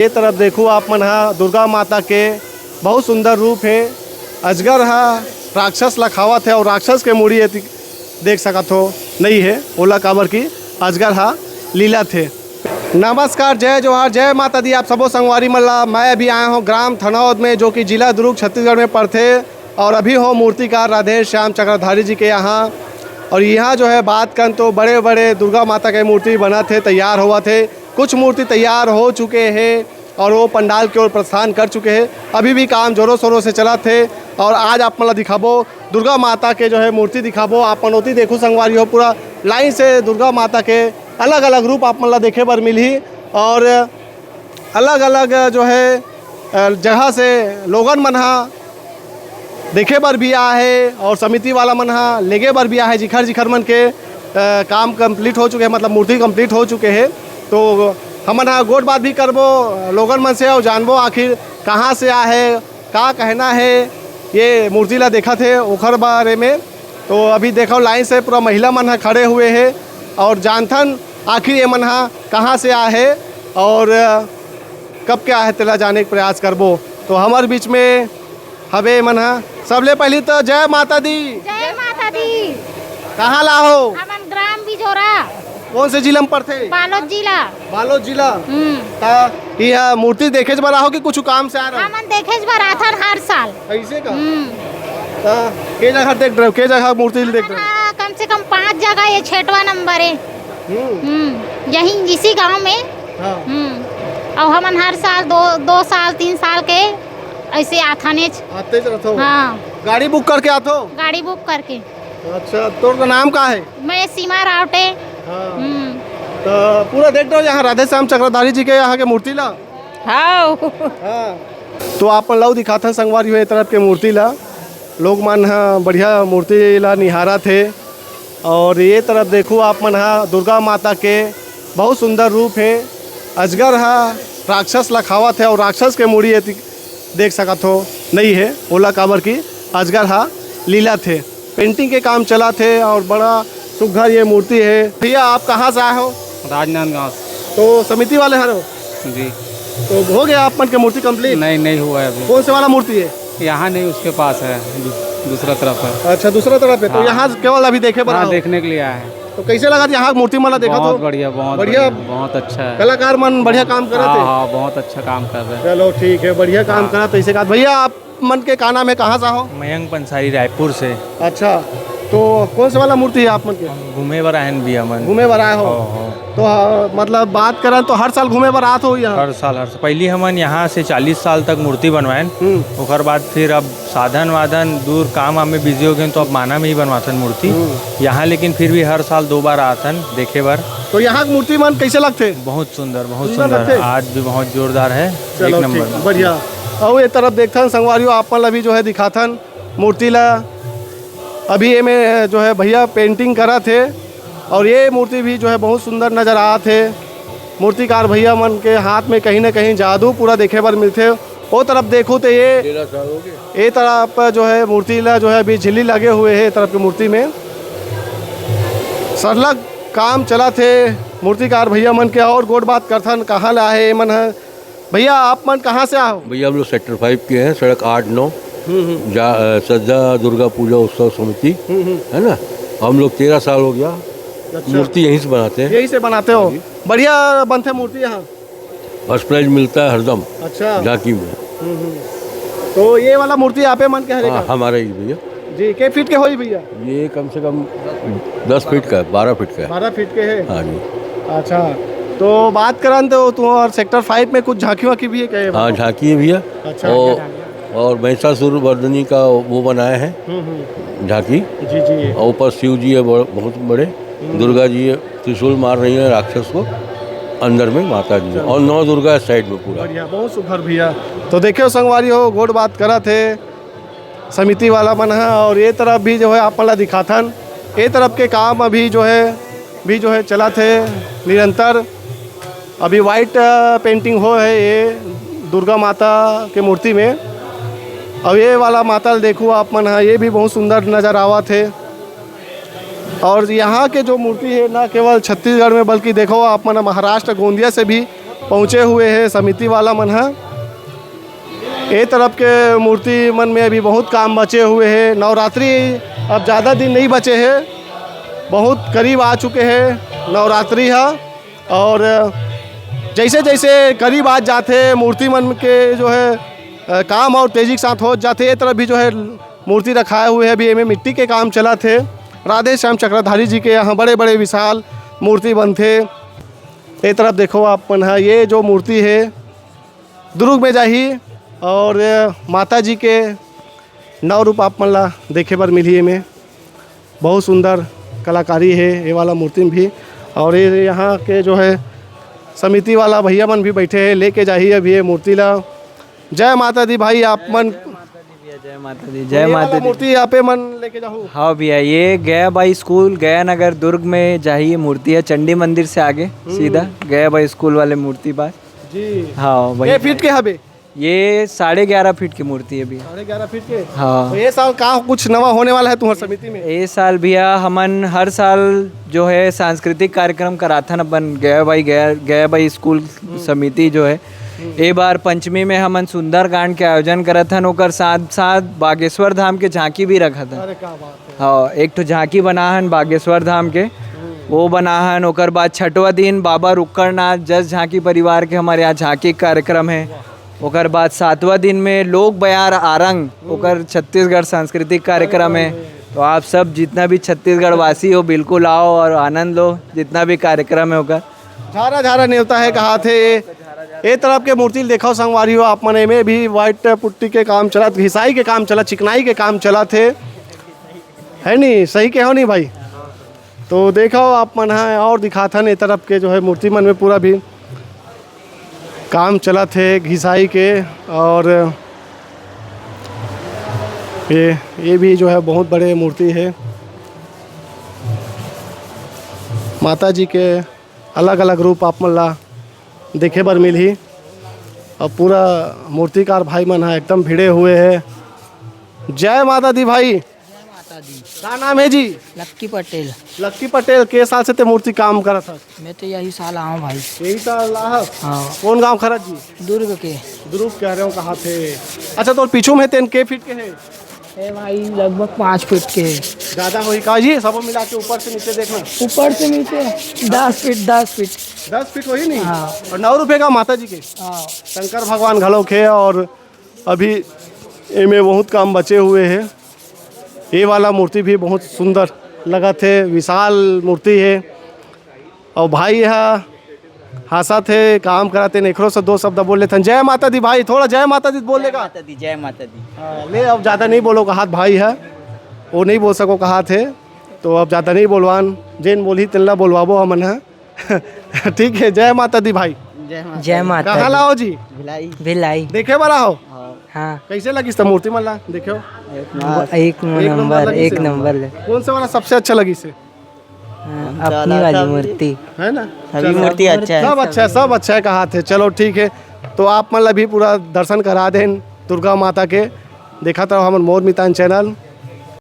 ये तरफ देखो आप मन हा दुर्गा माता के बहुत सुंदर रूप है। अजगर हा राक्षस ला खावत है और राक्षस के मूड़ी देख सकत हो नहीं है ओला काबर की अजगर हा लीला थे। नमस्कार, जय जोहार, जय माता दी। आप सबो संगवारी मल्ला। मैं अभी आया हूँ ग्राम थनौद में जो कि जिला दुर्ग छत्तीसगढ़ में पड़ते और अभी हो मूर्तिकार राधे श्याम चक्रधारी जी के यहाँ। और यहाँ जो है बात करें तो बड़े बड़े दुर्गा माता के मूर्ति बना थे, तैयार हुआ थे। कुछ मूर्ति तैयार हो चुके हैं और वो पंडाल की ओर प्रस्थान कर चुके हैं। अभी भी काम जोरों शोरों से चला थे और आज आप मतलब दिखाबो दुर्गा माता के जो है मूर्ति दिखाबो। आप मनोती देखो संगवारी हो, पूरा लाइन से दुर्गा माता के अलग अलग रूप आप मतलब देखे बर मिली और अलग अलग जो है जगह से लोगन मनहा देखे बर भी आ है और समिति वाला मन हा लेगे बर भी आ है। जिखर जिखर मन के काम कंप्लीट हो चुके हैं, मतलब मूर्ति कंप्लीट हो चुके हैं। तो हमन हा गोट बात भी करबो लोगन मन से और जानबो आखिर कहाँ से आ है, का कहना है ये मूर्ति ला देखा थे ओखर बारे में। तो अभी देखो लाइन से पूरा महिला मन हा खड़े हुए हैं और जानथन आखिर ये मन हा कहाँ से आ है और कब क्या है तेला जाने का प्रयास करबो। तो हमारे बीच में हवे मन हा। सबले पहली तो जय माता दी। जय माता दी। कहाँ ला हो? हमन ग्राम बिजोरा। कौन से जिला में पड़ते? बालोद जिला। बालोद जिला। यह मूर्ति देखे बार हो कि कुछ काम से आ रहा? हमन देखे बार आथन हर साल। ऐसे का? के जगह देख रहे हो? के जगह मूर्ति देख रहे हो? कम से कम 5 जगह, ये 6वां नंबर है। यही इसी गांव में। और हमन हर साल 2 साल 3 साल के ऐसे आते रहते हो? हाँ। गाड़ी बुक करके आते हो? गाड़ी बुक करके। अच्छा, तो नाम का है? मैं सीमा रावटे। तो पूरा देख रहे हो यहाँ राधे श्याम चक्रधारी जी के यहाँ के मूर्ति ला? हाँ। तो आप लव दिखाते संगवारी हुए तरफ के मूर्ति ला लोग मन हा बढ़िया मूर्ति ला निहारा थे। और ये तरफ देखो आप मन हा दुर्गा माता के बहुत सुंदर रूप है। अजगर हा राक्षस ला खावत है और राक्षस के मूड़ी देख सकत हो नहीं है ओला काबर की अजगर हा लीला थे। पेंटिंग के काम चला थे और बड़ा सुघर ये मूर्ति है। भैया आप कहाँ से आए हो? राजनांदगांव। तो समिति वाले हर हो जी। तो हो गया आप मन के मूर्ति कंप्लीट? नहीं हुआ है अभी। कौन से वाला मूर्ति है? यहाँ नहीं, उसके पास है, दूसरा तरफ है। अच्छा, दूसरा तरफ है। तो यहाँ केवल अभी देखे बना देखने के लिए आया है। तो कैसे लगा यहाँ मूर्ति मला देखा? तो बहुत बढ़िया, बहुत अच्छा है। कलाकार मन बढ़िया काम कर रहे थे। हाँ, बहुत अच्छा काम कर रहे हैं। चलो ठीक है, बढ़िया काम करा। तो ऐसे कहा भैया आप मन के का नाम है, कहाँ से हो? मयंक पंसारी, रायपुर से। अच्छा, तो कौन सा वाला मूर्ति है आप मन के? घूमे बर आए भी हमन। घूमे बर आए हो? तो मतलब बात करें तो हर साल घूमे बर आते हो यहाँ? हर साल पहले हमन यहाँ से 40 साल तक मूर्ति बनवाएं। उसके बाद फिर अब साधन वाधन दूर काम में बिजी हो गए तो अब माना में ही बनवाथन मूर्ति यहाँ। लेकिन फिर भी हर साल 2 बार आथन देखे बर। तो यहाँ मूर्ति मन कैसे लगते? बहुत सुंदर। आज भी बहुत जोरदार है, एक नंबर बढ़िया। और ये तरफ देखथन संगवारियों आप मन अभी जो है दिखाथन मूर्ति ला। अभी ये में जो है भैया पेंटिंग करा थे और ये मूर्ति भी जो है बहुत सुंदर नज़र आ थे। मूर्तिकार भैया मन के हाथ में कहीं ना कहीं जादू पूरा देखे बर मिलते। वो तरफ देखो तो ये तरफ जो है मूर्ति ला जो है अभी झिल्ली लगे हुए है। तरफ की मूर्ति में सरलग काम चला थे मूर्तिकार भैया मन के। और गोट बात करथन कहाँ ला है मन है। भैया आप मन कहाँ से आओ? भैया हम लोग सेक्टर 5 के हैं, सड़क 8-9 सज्जा दुर्गा पूजा उत्सव समिति है ना। हम लोग 13 साल हो गया। अच्छा। मूर्ति यहीं से बनाते हैं। यहीं से बनाते हो? बढ़िया बनते मूर्ति यहाँ? फर्स्ट प्राइज मिलता है हरदम। अच्छा। झांकी में। तो ये वाला मूर्ति आप मन के हरे? हमारा ही भैया जी। के फीट के हो भैया? ये कम से कम 10 फीट का है, 12 फीट का है। 12 फीट के है? हाँ जी। अच्छा, तो बात करें तो तुम्हारे सेक्टर 5 में कुछ झांकियों की भी है? हाँ, झांकी है भैया। अच्छा। और महिषासुर वर्धनी का वो बनाया है झांकी। जी। और ऊपर शिव जी है बहुत बड़े, दुर्गा जी है, त्रिशूल मार रही है राक्षस को, अंदर में माता जी है और 9 दुर्गा साइड में पूरा। बढ़िया, बहुत सुघर भैया। तो देखियो संगवारी हो गोट बात करा थे समिति वाला मन है। और ये तरफ भी जो है आप मला दिखाथन ये तरफ के काम अभी जो है चला थे निरंतर। अभी वाइट पेंटिंग हो है ये दुर्गा माता के मूर्ति में। अब ये वाला माता देखो आप मन है, ये भी बहुत सुंदर नज़र आवा थे। और यहाँ के जो मूर्ति है ना केवल छत्तीसगढ़ में बल्कि देखो आप मन महाराष्ट्र गोंदिया से भी पहुँचे हुए हैं समिति वाला मन है। ये तरफ के मूर्ति मन में अभी बहुत काम बचे हुए हैं। नवरात्रि अब ज़्यादा दिन नहीं बचे हैं, बहुत करीब आ चुके हैं नवरात्रि है। और जैसे जैसे करीब आ जाते मूर्ति मन के जो है काम और तेज़ी के साथ हो जाते। ये तरफ भी जो है मूर्ति रखाए हुए हैं, अभी इनमें मिट्टी के काम चला थे। राधे श्याम चक्रधारी जी के यहाँ बड़े बड़े विशाल मूर्ति बनते। ये तरफ देखो आप मन है, ये जो मूर्ति है दुर्ग में जाही और माता जी के नौ रूप आप मन ला देखे बर मिली में। बहुत सुंदर कलाकारी है ये वाला मूर्ति में भी। और ये यहाँ के जो है समिति वाला भैया मन भी बैठे हैं, लेके जाइए अभी ये मूर्ति ला। जय माता दी भाई, आप मन जय माता दी, जय माता दी। मूर्ति यहाँ पे मन लेके जाओ। हाँ भैया, ये गया बाई स्कूल गया नगर दुर्ग में जाइए मूर्ति है, चंडी मंदिर से आगे सीधा गया बाई स्कूल वाले मूर्ति पास जी। हाँ भाई, ये फीट के हबे, ये 11.5 फीट की मूर्ति है भैया। 11.5 फीट के। हाँ, तो ये साल कहाँ कुछ नवा होने वाला है तुम्हारी समिति में? ये साल भैया हमन हर साल जो है सांस्कृतिक कार्यक्रम कराथन अपन गया बाई स्कूल समिति जो है। ए बार पंचमी में हमन सुंदरकांड के आयोजन करत हन, ओकर साथ साथ बागेश्वर धाम के झांकी भी रखत हन। अरे क्या बात है। हाँ, एक तो झांकी बनाहन बागेश्वर धाम के, वो बनाहन। ओकर बाद छठवा दिन बाबा रुक्कड़नाथ जस झांकी परिवार के हमारे यहाँ झांकी कार्यक्रम है। ओकर बाद 7वां दिन में लोक बयार आरंग, ओकर छत्तीसगढ़ सांस्कृतिक कार्यक्रम है। तो आप सब जितना भी छत्तीसगढ़ वासी हो बिल्कुल आओ और आनंद लो, जितना भी कार्यक्रम है ओकर। झारा झारा नेवता है कहा थे। ये तरफ के मूर्ति देखो संगवारी हो आप मने में भी वाइट पुट्टी के काम चला, घिसाई के काम चला, चिकनाई के काम चला थे, है नहीं? सही के हो नहीं भाई? तो देखो आप मन है और दिखाथन ये तरफ के जो है मूर्ति मन में पूरा भी काम चला थे घिसाई के। और ये भी जो है बहुत बड़े मूर्ति है। माता जी के अलग अलग रूप आप मन ला देखे बर मिली। और पूरा मूर्तिकार भाई मन है एकदम भिड़े हुए हैं। जय माता दी भाई। क्या नाम है जी? लक्की पटेल। लक्की पटेल, के साल से ते मूर्ति काम करा था? मैं तो यही साल आऊँ भाई। यही साल आहा? हाँ, कौन गांव खरच जी? दुर्ग के। दुर्ग कह रहे हो कहाँ थे? अच्छा, तो पीछू में तेन के फीट के है? ए भाई लगभग 5 फीट के है। ज़्यादा हुई का जी? सब मिला के ऊपर से नीचे देखना। ऊपर से नीचे 10 फीट 10 फीट हुई नहीं? हाँ। और 9 रुपये का माता जी के हाँ। शंकर भगवान घलो खे। और अभी इनमें बहुत काम बचे हुए हैं। ये वाला मूर्ति भी बहुत सुंदर लगा थे, विशाल मूर्ति है। और भाई यहाँ हंसा थे, काम कराते नेखरो से 2 शब्द बोल लेते। जय माता दी भाई, थोड़ा जय माता दी बोल लेगा। जय माता दी। ले अब ज़्यादा नहीं बोलो, कहा भाई है वो नहीं बोल सको कहा थे, तो अब ज़्यादा नहीं बोलवान, जेन बोली तिल्ला बोलवाबो हमन है। ठीक है, जय माता दी भाई। जय माता। कहाँ लाओ जी? भिलाई। देखे बड़ा हो? हाँ, कैसे लगी इस मूर्ति मन ला देखो? एक नंबर ले। कौन सा वाला सबसे अच्छा लगी से? अपनी वाली मूर्ति है ना? सभी मूर्ति अच्छा है। सब अच्छा है कहा थे। चलो ठीक है, तो आप मतलब भी पूरा दर्शन करा दें दुर्गा माता के। देखा तो हमन मोर मितान चैनल।